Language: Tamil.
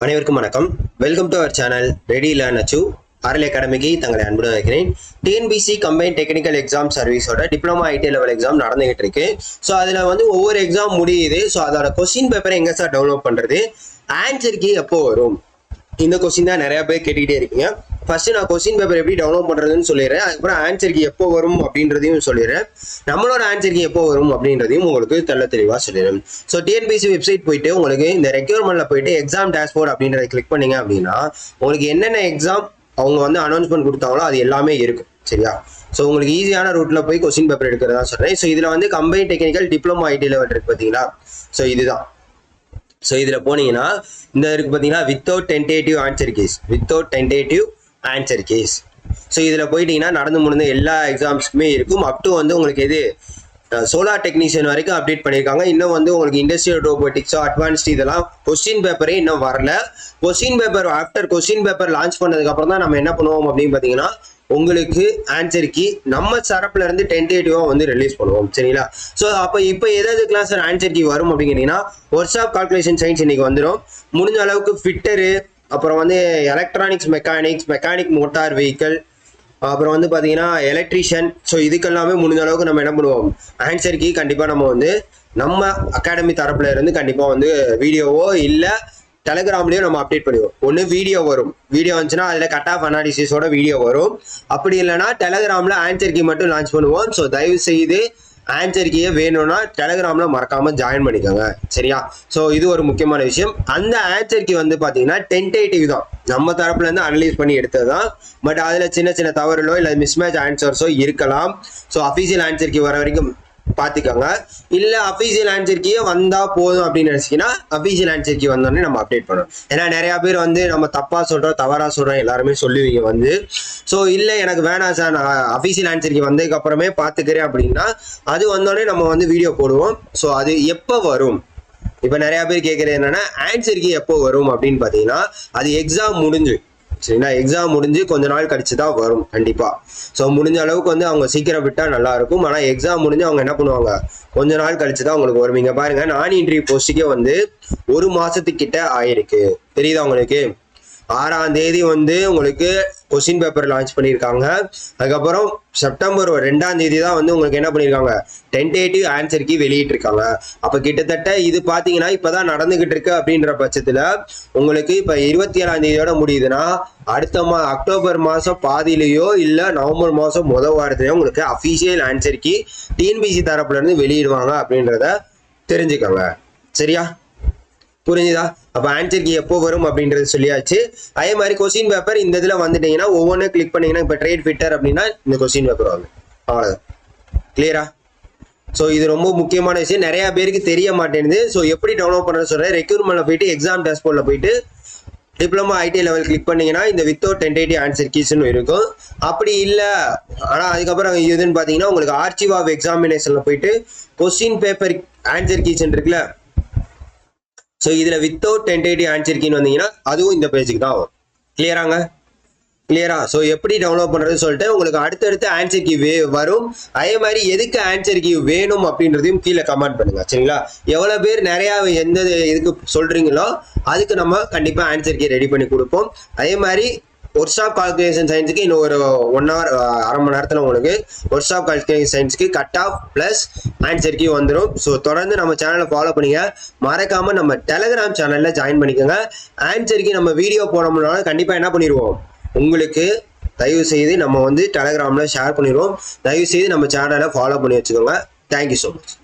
அனைவருக்கும் வணக்கம். Welcome to our channel ready learn achieve RL அகாடமிக்கு தங்களை அன்புடன் வைக்கிறேன். டிஎன்பிசி கம்பைன் டெக்னிக்கல் எக்ஸாம் சர்வீஸோட டிப்ளமா ஐடி லெவல் எக்ஸாம் நடந்துகிட்டு இருக்கு. ஸோ அதில் வந்து ஒவ்வொரு எக்ஸாம் முடியுது. ஸோ அதோட கொஸ்டின் பேப்பரை எங்கே சார் டவுன்லோட் பண்ணுறது, ஆன்சர் கீ எப்போ வரும், இந்த கொஸ்டின் தான் நிறைய பேர் கேட்டுக்கிட்டே இருக்கீங்க. ஃபர்ஸ்ட் நான் கொஸ்டின் பேப்பர் எப்படி டவுன்லோட் பண்ணுறதுன்னு சொல்லிடுறேன். அதுக்கப்புறம் ஆன்சர் கீ எப்போ வரும் அப்படின்றதையும் சொல்லிடுறேன். நம்மளோட ஆன்சர் கீ எப்போ வரும் அப்படின்றதையும் உங்களுக்கு தெளிவாக சொல்லிடுறேன். ஸோ டிஎன்பிசி வெப்சைட் போயிட்டு உங்களுக்கு இந்த ரெக்யூர்மெண்ட்ல போயிட்டு எக்ஸாம் டேஷ்போர்ட் அப்படின்றத கிளிக் பண்ணீங்க அப்படின்னா உங்களுக்கு என்னென்ன எக்ஸாம் அவங்க வந்து அனௌன்ஸ்மெண்ட் கொடுத்தாங்களோ அது எல்லாமே இருக்கும். சரியா? ஸோ உங்களுக்கு ஈஸியான ரூட்ல போய் கொஸ்டின் பேப்பர் எடுக்கிறதா சொல்றேன். ஸோ இதில் வந்து combine technical diploma IT level இருக்கு பார்த்தீங்களா? ஸோ இதுதான். ஸோ இதில் போனீங்கன்னா இந்த இருக்கு பார்த்தீங்கன்னா without tentative answer keys. So இதில் போயிட்டீங்கன்னா நடந்து முடிந்த எல்லா எக்ஸாம்ஸ்க்குமே இருக்கும். அப் டு வந்து உங்களுக்கு எது சோலார் டெக்னீஷியன் வரைக்கும் அப்டேட் பண்ணியிருக்காங்க. இன்னும் வந்து உங்களுக்கு இண்டஸ்ட்ரியல் ரோபோட்டிக்ஸோ அட்வான்ஸ்ட் இதெல்லாம் கொஸ்டின் பேப்பரே இன்னும் வரல. Question paper after question paper launch பண்ணதுக்கப்புறம் தான் நம்ம என்ன பண்ணுவோம் அப்படின்னு பார்த்தீங்கன்னா உங்களுக்கு ஆன்சர் கீ நம்ம தரப்புல இருந்து டென்டேட்டிவா வந்து ரிலீஸ் பண்ணுவோம். சரிங்களா? ஸோ அப்போ இப்போ எதுக்கெல்லாம் சார் ஆன்சர் கீ வரும் அப்படிங்கிறீங்கன்னா ஒர்க்ஸ் ஆஃப் கால்குலேஷன் சயின்ஸ் இன்னைக்கு வந்துடும். முடிஞ்ச அளவுக்கு ஃபிட்டரு, அப்புறம் வந்து எலக்ட்ரானிக்ஸ் மெக்கானிக் மோட்டார் வெஹிக்கிள், அப்புறம் வந்து பார்த்தீங்கன்னா எலக்ட்ரீஷியன். ஸோ இதுக்கெல்லாமே முடிஞ்ச அளவுக்கு நம்ம என்ன பண்ணுவோம், ஆன்சர் கீ கண்டிப்பாக நம்ம வந்து நம்ம அகாடமி தரப்புல இருந்து கண்டிப்பாக வந்து வீடியோவோ இல்லை டெலிகிராம்லயும் நம்ம அப்டேட் பண்ணுவோம். ஒன்று வீடியோ வரும், வீடியோ வந்துச்சுன்னா அதில் கட் ஆஃப் அனாலிசிஸோட வீடியோ வரும். அப்படி இல்லைன்னா டெலிகிராமில் ஆன்சர் கீ மட்டும் லான்ச் பண்ணுவோம். ஸோ தயவு செய்து ஆன்சர் கீயை வேணும்னா டெலிகிராமில் மறக்காமல் ஜாயின் பண்ணிக்கோங்க. சரியா? ஸோ இது ஒரு முக்கியமான விஷயம். அந்த ஆன்சர் கீ வந்து பார்த்தீங்கன்னா டென்டேட்டிவ் தான், நம்ம தரப்புலேருந்து அனலைஸ் பண்ணி எடுத்தது தான். பட் அதில் சின்ன தவறுகளோ இல்லை மிஸ்மேட்ச் ஆன்சர்ஸோ இருக்கலாம். ஸோ அஃபீஷியல் ஆன்சர் கீ வர வரைக்கும் பார்த்துக்கோங்க. இல்லை அஃபீஷியல் ஆன்சர் கீயே வந்தால் போதும் அப்படின்னு நினச்சிங்கன்னா அஃபீஷியல் ஆன்சர் கீ வந்தோடனே நம்ம அப்டேட் பண்ணணும். ஏன்னா நிறையா பேர் வந்து நம்ம தப்பாக சொல்கிறோம் தவறாக சொல்கிறோம் எல்லாருமே சொல்லுவீங்க வந்து. ஸோ இல்லை எனக்கு வேணாம் சார், நான் அஃபீஷியல் ஆன்சர் கீ வந்ததுக்கு அப்புறமே பார்த்துக்கிறேன் அப்படின்னா அது வந்தோடனே நம்ம வந்து வீடியோ போடுவோம். ஸோ அது எப்போ வரும், இப்போ நிறையா பேர் கேட்குறது என்னன்னா ஆன்சர் கீ எப்போ வரும் அப்படின்னு பார்த்தீங்கன்னா அது எக்ஸாம் முடிஞ்சு, சரிங்களா, எக்ஸாம் முடிஞ்சு கொஞ்ச நாள் கழிச்சு தான் வரும் கண்டிப்பா. ஸோ முடிஞ்ச அளவுக்கு வந்து அவங்க சீக்கிரம் விட்டா நல்லா இருக்கும். ஆனால் எக்ஸாம் முடிஞ்சு அவங்க என்ன பண்ணுவாங்க, கொஞ்ச நாள் கழிச்சு தான் உங்களுக்கு வரும். இங்க பாருங்க, நான் இன்டர்வியூ போஸ்ட்டுக்கே வந்து 1 மாசத்துக்கிட்ட ஆயிருக்கு. தெரியுதா உங்களுக்கு? 6ஆம் தேதி வந்து உங்களுக்கு கொஸ்டின் பேப்பர் லான்ச் பண்ணியிருக்காங்க. அதுக்கப்புறம் செப்டம்பர் 2ஆம் தேதி தான் வந்து உங்களுக்கு என்ன பண்ணியிருக்காங்க, டென்டேட்டிவ் ஆன்சர் கீ வெளியிட்டிருக்காங்க. அப்போ கிட்டத்தட்ட இது பார்த்தீங்கன்னா இப்போதான் நடந்துகிட்டு இருக்கு. அப்படின்ற பட்சத்தில் உங்களுக்கு இப்போ 27ஆம் தேதியோட முடியுதுன்னா அடுத்த அக்டோபர் மாதம் பாதியிலையோ இல்லை நவம்பர் மாதம் முதல் வாரத்திலேயோ உங்களுக்கு அஃபீஷியல் ஆன்சர் கீ டிஎன்பிசி தரப்புல இருந்து வெளியிடுவாங்க அப்படின்றத தெரிஞ்சுக்கோங்க. சரியா? புரிஞ்சுதா? அப்போ ஆன்சர் கீ எப்போ வரும் அப்படின்றது சொல்லியாச்சு. அதே மாதிரி கொஸ்டின் பேப்பர் இந்த இதில் வந்துட்டீங்கன்னா ஒவ்வொன்றும் கிளிக் பண்ணீங்கன்னா இப்போ ட்ரேட் ஃபிட்டர் அப்படின்னா இந்த கொஸ்டின் பேப்பர் வாங்க. அவ்வளோதான். கிளியரா? ஸோ இது ரொம்ப முக்கியமான விஷயம், நிறைய பேருக்கு தெரிய மாட்டேங்குது. ஸோ எப்படி டவுன்லோட் பண்ணுறது சொல்கிறேன். ரெக்யூர்மெண்ட்ல போயிட்டு எக்ஸாம் டேஷ்போர்டில் போயிட்டு டிப்ளமா ஐடி லெவல் கிளிக் பண்ணீங்கன்னா இந்த வித்தவுட் டென்டேட்டிவ் ஆன்சர் கீஸ்ன்னு இருக்கும். அப்படி இல்லை ஆனால் அதுக்கப்புறம் இதுன்னு பார்த்தீங்கன்னா உங்களுக்கு ஆர்ச்சிவ் ஆஃப் எக்ஸாமினேஷனில் போயிட்டு கொஸ்டின் பேப்பர் ஆன்சர் கீஸ் இருக்குல்ல, ஸோ இதில் வித்தவுட் டென்டேட்டிவ் ஆன்சர் கீன்னு வந்தீங்கன்னா அதுவும் இந்த பேஜுக்கு தான் வரும். கிளியராங்க? கிளியரா? ஸோ எப்படி டவுன்லோட் பண்ணுறதுன்னு சொல்லிட்டு உங்களுக்கு அடுத்தடுத்து ஆன்சர் கீ வரும். அதே மாதிரி எதுக்கு ஆன்சர் கீ வேணும் அப்படின்றதையும் கீழே கமெண்ட் பண்ணுங்க. சரிங்களா? எவ்வளோ பேர் நிறையா எந்த இதுக்கு சொல்கிறீங்களோ அதுக்கு நம்ம கண்டிப்பாக ஆன்சர் கீ ரெடி பண்ணி கொடுப்போம். அதே மாதிரி ஒர்க்ஸ் ஆஃப் கால்குலேஷன் சயின்ஸுக்கு இன்னும் ஒரு 1 hour 1/2 மணி நேரத்தில் உங்களுக்கு ஒர்க்ஸ் ஆஃப் கால்குலேஷன் சயின்ஸுக்கு cut off plus answer key வந்துடும். ஸோ தொடர்ந்து நம்ம சேனலை ஃபாலோ பண்ணிங்க. மறக்காமல் நம்ம டெலிகிராம் சேனலில் ஜாயின் பண்ணிக்கோங்க. ஆன்சர் கீ நம்ம வீடியோ போனோம்னாலும் கண்டிப்பாக என்ன பண்ணிடுவோம், உங்களுக்கு தயவு செய்து நம்ம வந்து டெலிகிராமில் ஷேர் பண்ணிடுவோம். தயவு செய்து நம்ம சேனலை ஃபாலோ பண்ணி வச்சுக்கோங்க. Thank you so much.